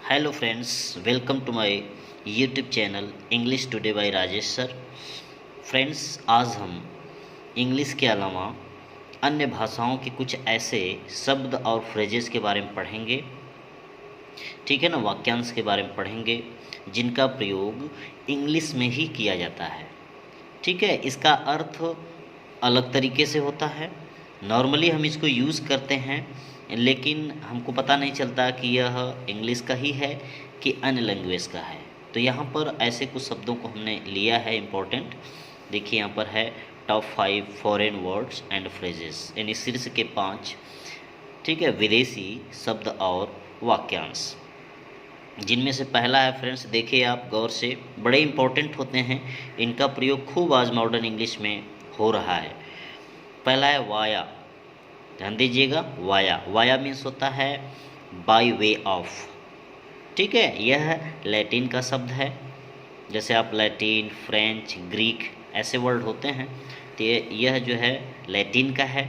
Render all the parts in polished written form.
Hello friends, welcome to my YouTube channel English today by Rajesh sir. Friends, आज हम English के अलावा अन्य भाषाओं के कुछ ऐसे शब्द और फ्रेजेस के बारे में पढ़ेंगे। ठीक है ना, वाक्यांश के बारे में पढ़ेंगे जिनका प्रयोग इंग्लिश में ही किया जाता है। ठीक है, इसका अर्थ अलग तरीके से होता है। नॉर्मली हम इसको यूज़ करते हैं, लेकिन हमको पता नहीं चलता कि यह इंग्लिश का ही है कि अन्य लैंग्वेज का है। तो यहाँ पर ऐसे कुछ शब्दों को हमने लिया है इम्पोर्टेंट। देखिए यहाँ पर है top 5 foreign words and phrases, यानी शीर्ष के 5, ठीक है, विदेशी शब्द और वाक्यांश। जिनमें से पहला है फ्रेंड्स, देखिए आप गौर से, बड़े इंपॉर्टेंट होते हैं, इनका प्रयोग खूब आज मॉडर्न इंग्लिश में हो रहा है। पहला है वाया। ध्यान दीजिएगा, वाया। वाया मीन्स होता है बाय वे ऑफ। ठीक है, यह लैटिन का शब्द है। जैसे आप लैटिन, फ्रेंच, ग्रीक ऐसे वर्ड होते हैं, तो यह जो है लैटिन का है।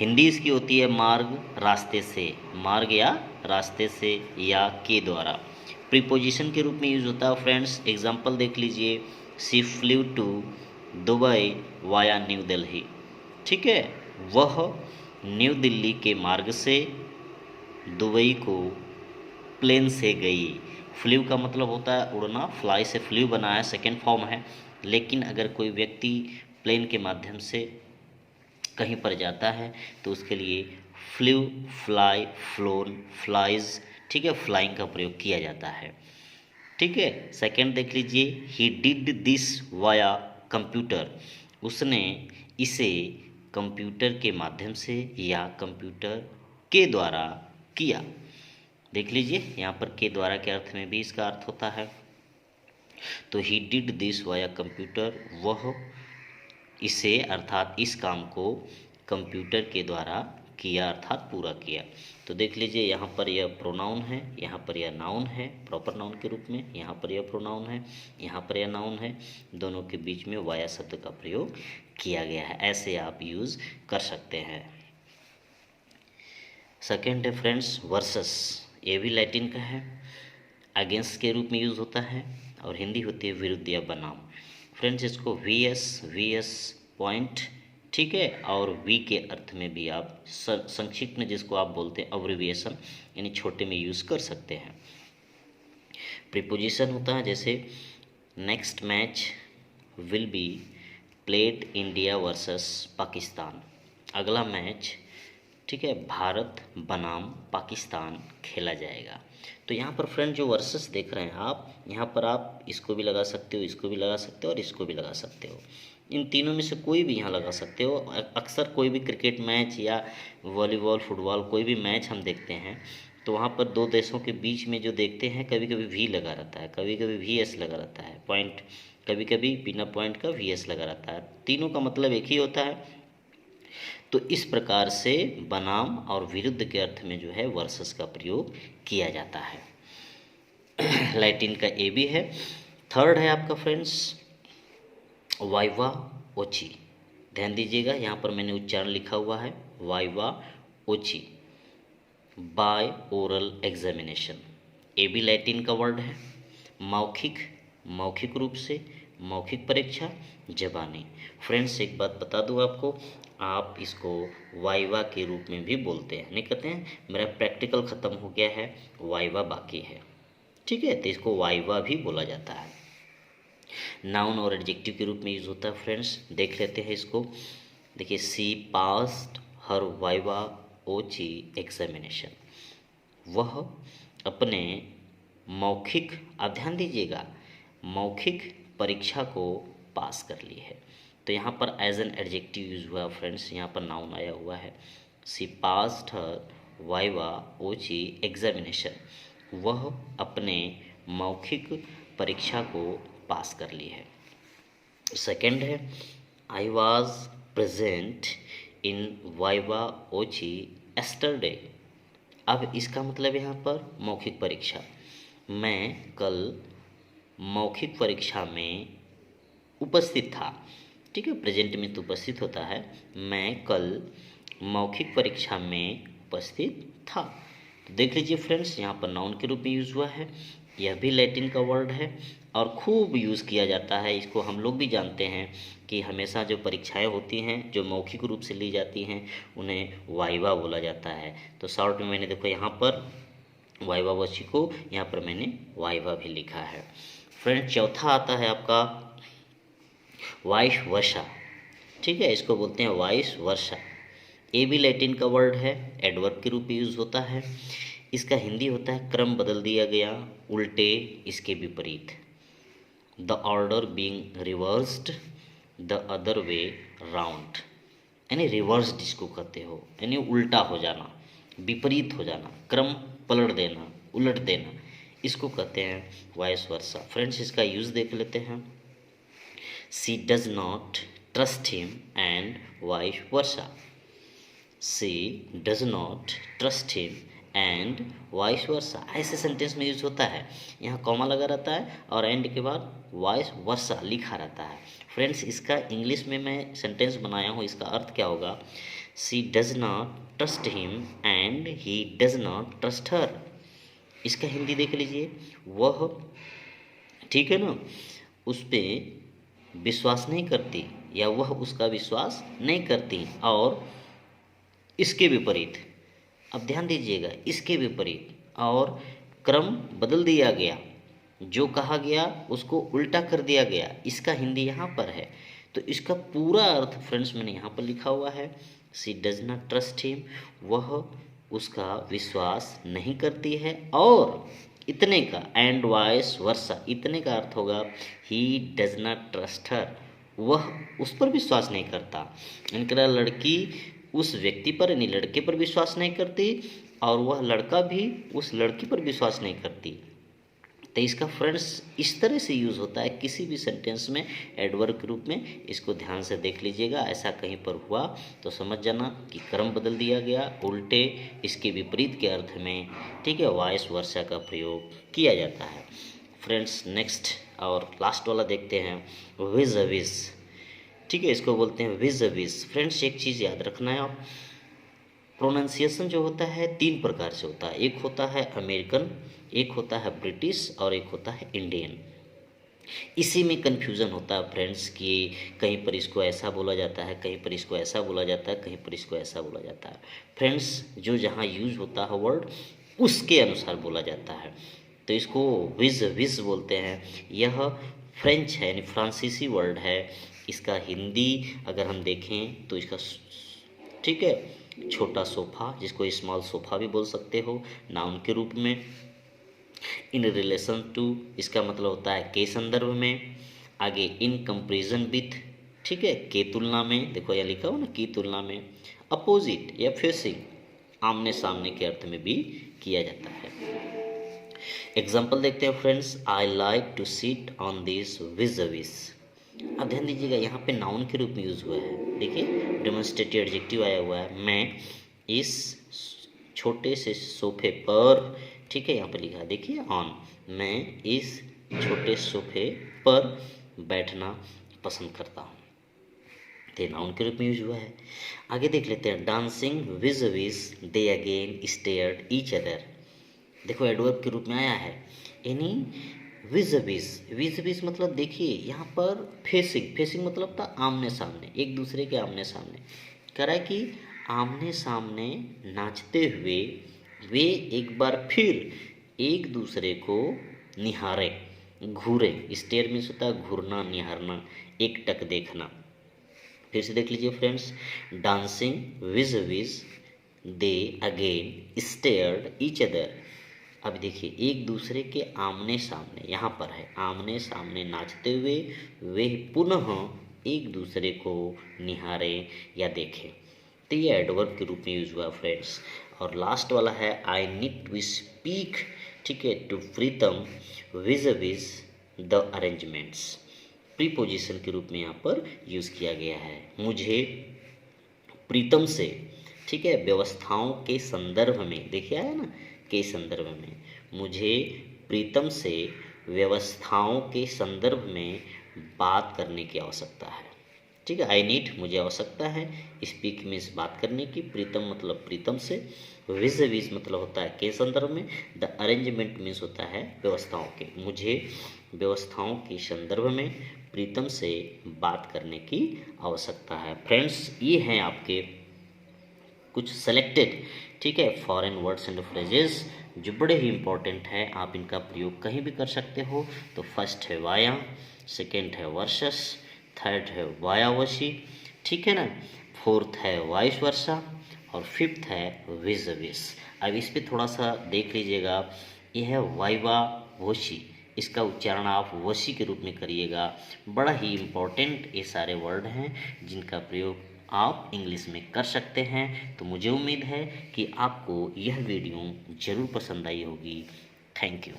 हिंदी इसकी होती है मार्ग, रास्ते से। मार्ग या रास्ते से या के द्वारा। प्रीपोजिशन के रूप में यूज होता है फ्रेंड्स। एग्जाम्पल देख लीजिए, she flew to Dubai via New Delhi. ठीक है, वह न्यू दिल्ली के मार्ग से दुबई को प्लेन से गई। फ्लू का मतलब होता है उड़ना, फ्लाई से फ्लू बना है, सेकेंड फॉर्म है। लेकिन अगर कोई व्यक्ति प्लेन के माध्यम से कहीं पर जाता है तो उसके लिए फ्लू, फ्लाई, फ्लोन, फ्लाइज, ठीक है, फ्लाइंग का प्रयोग किया जाता है। ठीक है, सेकेंड देख लीजिए, he did this via computer. उसने इसे कंप्यूटर के माध्यम से या कंप्यूटर के द्वारा किया। देख लीजिए, यहाँ पर के द्वारा के अर्थ में भी इसका अर्थ होता है। तो he did this via computer, वह इसे अर्थात इस काम को कंप्यूटर के द्वारा किया, अर्थात पूरा किया। तो देख लीजिए, यहाँ पर यह प्रोनाउन है, यहाँ पर यह नाउन है प्रॉपर नाउन के रूप में, यहाँ पर यह प्रोनाउन है, यहाँ पर यह नाउन है। दोनों के बीच में वाया शब्द का प्रयोग किया गया है। ऐसे आप यूज़ कर सकते हैं। सेकेंड है फ्रेंड्स वर्सेस। ये भी लैटिन का है, अगेंस्ट के रूप में यूज़ होता है, और हिंदी होती है विरुद्ध या बनाम। फ्रेंड्स, इसको वी एस पॉइंट, ठीक है, और वी के अर्थ में भी आप संक्षिप्त में जिसको आप बोलते हैं अब्रिविएशन, यानी छोटे में यूज़ कर सकते हैं। प्रीपोजिशन होता है, जैसे next match will be played India versus Pakistan. अगला मैच, ठीक है, भारत बनाम पाकिस्तान खेला जाएगा। तो यहाँ पर फ्रेंड जो वर्सेस देख रहे हैं आप, यहाँ पर आप इसको भी लगा सकते हो, इसको भी लगा सकते हो और इसको भी लगा सकते हो। इन तीनों में से कोई भी यहाँ लगा सकते हो। अक्सर कोई भी क्रिकेट मैच या वॉलीबॉल, फुटबॉल, कोई भी मैच हम देखते हैं तो वहाँ पर दो देशों के बीच में जो देखते हैं, कभी कभी वी लगा रहता है, कभी कभी वी एस लगा रहता है पॉइंट, कभी कभी बिना पॉइंट का वी एस लगा रहता है। तीनों का मतलब एक ही होता है। तो इस प्रकार से बनाम और विरुद्ध के अर्थ में जो है वर्सेस का प्रयोग किया जाता है। लैटिन का ए भी है। थर्ड है आपका फ्रेंड्स वाइवा ओची। ध्यान दीजिएगा, यहाँ पर मैंने उच्चारण लिखा हुआ है वाइवा ओची, बाय ओरल एग्जामिनेशन। ए भी लैटिन का वर्ड है। मौखिक, मौखिक रूप से, मौखिक परीक्षा, जबानी। फ्रेंड्स, एक बात बता दूं आपको, आप इसको वाइवा के रूप में भी बोलते हैं। नहीं कहते हैं मेरा प्रैक्टिकल ख़त्म हो गया है, वाइवा बाकी है, ठीक है, तो इसको वाइवा भी बोला जाता है। नाउन और एडजेक्टिव के रूप में यूज होता है फ्रेंड्स। देख लेते हैं इसको। देखिए, सी पास्ड हर वाइवा ओची एग्जामिनेशन। वह अपने मौखिक, आप ध्यान दीजिएगा, मौखिक परीक्षा को पास कर ली है। तो यहाँ पर एज एन एडजेक्टिव यूज हुआ फ्रेंड्स, यहाँ पर नाउन आया हुआ है। सी पास्ड हर वाइवा ओची एग्जामिनेशन। वह अपने मौखिक परीक्षा को पास कर ली है। सेकंड है I was present in viva voce yesterday. अब इसका मतलब यहाँ पर मौखिक परीक्षा, मैं कल मौखिक परीक्षा में उपस्थित था। ठीक है, प्रेजेंट में तो उपस्थित होता है, मैं कल मौखिक परीक्षा में उपस्थित था। तो देख लीजिए फ्रेंड्स, यहाँ पर नाउन के रूप में यूज़ हुआ है। यह भी लैटिन का वर्ड है और खूब यूज़ किया जाता है। इसको हम लोग भी जानते हैं कि हमेशा जो परीक्षाएं होती हैं जो मौखिक रूप से ली जाती हैं उन्हें वाइवा बोला जाता है। तो शॉर्ट में मैंने देखो यहाँ पर वाइवा वॉची को यहाँ पर मैंने वाइवा भी लिखा है। फ्रेंड, चौथा आता है आपका वाइस वर्सा। ठीक है, इसको बोलते हैं वाइस वर्सा। ये भी लैटिन का वर्ड है, एडवर्ब के रूप में यूज़ होता है। इसका हिंदी होता है क्रम बदल दिया गया, उल्टे, इसके विपरीत। The order being reversed the other way round, यानी रिवर्स्ड इसको कहते हो, यानी उल्टा हो जाना, विपरीत हो जाना, क्रम पलट देना, उलट देना, इसको कहते हैं वाइस वर्सा। फ्रेंड्स, इसका यूज़ देख लेते हैं। She does not trust him and vice versa. She does not trust him and vice versa, ऐसे सेंटेंस में यूज होता है। यहाँ कॉमा लगा रहता है और एंड के बाद वाइस वर्सा लिखा रहता है। फ्रेंड्स, इसका इंग्लिश में मैं सेंटेंस बनाया हूँ, इसका अर्थ क्या होगा? She does not trust him and he does not trust her. इसका हिंदी देख लीजिए, वह, ठीक है ना, उस पर विश्वास नहीं करती या वह उसका विश्वास नहीं करती, और इसके विपरीत, अब ध्यान दीजिएगा, इसके विपरीत और क्रम बदल दिया गया, जो कहा गया उसको उल्टा कर दिया गया, इसका हिंदी यहाँ पर है। तो इसका पूरा अर्थ फ्रेंड्स मैंने यहाँ पर लिखा हुआ है। सी डज नॉट ट्रस्ट हिम, वह उसका विश्वास नहीं करती है, और इतने का, एंड वाइस वर्सा, इतने का अर्थ होगा ही डज नॉट ट्रस्ट हर, वह उस पर विश्वास नहीं करता। इनका लड़की उस व्यक्ति पर यानी लड़के पर विश्वास नहीं करती, और वह लड़का भी उस लड़की पर विश्वास नहीं करती। तो इसका फ्रेंड्स इस तरह से यूज़ होता है किसी भी सेंटेंस में एडवर्ब के रूप में। इसको ध्यान से देख लीजिएगा, ऐसा कहीं पर हुआ तो समझ जाना कि क्रम बदल दिया गया, उल्टे, इसके विपरीत के अर्थ में, ठीक है, वाइस वर्सा का प्रयोग किया जाता है। फ्रेंड्स, नेक्स्ट और लास्ट वाला देखते हैं, विज विज। ठीक है, इसको बोलते हैं विज विज। फ्रेंड्स, एक चीज़ याद रखना है आप, प्रोनाउंसिएशन जो होता है 3 प्रकार से होता है। एक होता है अमेरिकन, एक होता है ब्रिटिश और एक होता है इंडियन। इसी में कन्फ्यूज़न होता है फ्रेंड्स कि कहीं पर इसको ऐसा बोला जाता है, कहीं पर इसको ऐसा बोला जाता है, कहीं पर इसको ऐसा बोला जाता है। फ्रेंड्स, जो जहाँ यूज होता है वर्ड उसके अनुसार बोला जाता है। तो इसको विज विज बोलते हैं। यह फ्रेंच है यानी फ्रांसीसी वर्ड है। इसका हिंदी अगर हम देखें तो इसका, ठीक है, छोटा सोफा, जिसको स्मॉल सोफा भी बोल सकते हो नाउन के रूप में। इन रिलेशन टू, इसका मतलब होता है के संदर्भ में। आगे इन कंपेरिजन विथ, ठीक है, के तुलना में, देखो यह लिखा हो ना, की तुलना में। अपोजिट या फेसिंग, आमने सामने के अर्थ में भी किया जाता है। एग्जाम्पल देखते हैं friends, I like to sit on this vis-a-vis. अब ध्यान दीजिएगा, यहाँ पे नाउन के रूप में यूज हुआ है। देखिए, डेमोन्स्ट्रेटिव एडजेक्टिव आया हुआ है, मैं इस छोटे से सोफे पर, ठीक है, यहाँ पे लिखा है, देखिए ऑन, मैं इस छोटे सोफे पर बैठना पसंद करता हूँ। तो नाउन के रूप में यूज हुआ है। आगे देख लेते हैं, dancing vis-a-vis they again stared each other. देखो एडवर्ब के रूप में आया है, यानी विज विज मतलब देखिए यहाँ पर फेसिंग, फेसिंग मतलब था आमने सामने, एक दूसरे के आमने सामने। कह रहा है कि आमने सामने नाचते हुए वे एक बार फिर एक दूसरे को निहारे, घूरे। स्टेयर मीन्स होता है घूरना, निहारना, एक टक देखना। फिर से देख लीजिए friends, dancing vis-a-vis they again stared each other. अब देखिए, एक दूसरे के आमने सामने, यहाँ पर है आमने सामने नाचते हुए वे पुनः एक दूसरे को निहारे या देखें। तो ये एडवर्ब के रूप में यूज हुआ फ्रेंड्स। और लास्ट वाला है, आई नीड टू स्पीक, ठीक है, to Pritam vis-a-vis the arrangements. Preposition के रूप में यहाँ पर यूज किया गया है। मुझे प्रीतम से, ठीक है, व्यवस्थाओं के संदर्भ में, देखिए आया ना, के संदर्भ में, मुझे प्रीतम से व्यवस्थाओं के संदर्भ में बात करने की आवश्यकता है। ठीक है, आई नीड, मुझे आवश्यकता है, स्पीक मीन्स बात करने की, प्रीतम मतलब प्रीतम से, विज विज मतलब होता है के संदर्भ में, द अरेंजमेंट मीन्स होता है व्यवस्थाओं के। मुझे व्यवस्थाओं के संदर्भ में प्रीतम से बात करने की आवश्यकता है। फ्रेंड्स, ये हैं आपके कुछ सेलेक्टेड, ठीक है, फॉरेन वर्ड्स एंड फ्रेजेस जो बड़े ही इंपॉर्टेंट है, आप इनका प्रयोग कहीं भी कर सकते हो। तो फर्स्ट है वाया, सेकेंड है वर्षस, थर्ड है वायावशी, ठीक है ना, फोर्थ है वाइस वर्षा और फिफ्थ है विज विस। अब इस पे थोड़ा सा देख लीजिएगा, यह है वाइवा वोशी, इसका उच्चारण आप वशी के रूप में करिएगा। बड़ा ही इम्पोर्टेंट ये सारे वर्ड हैं जिनका प्रयोग आप इंग्लिश में कर सकते हैं। तो मुझे उम्मीद है कि आपको यह वीडियो ज़रूर पसंद आई होगी। Thank you.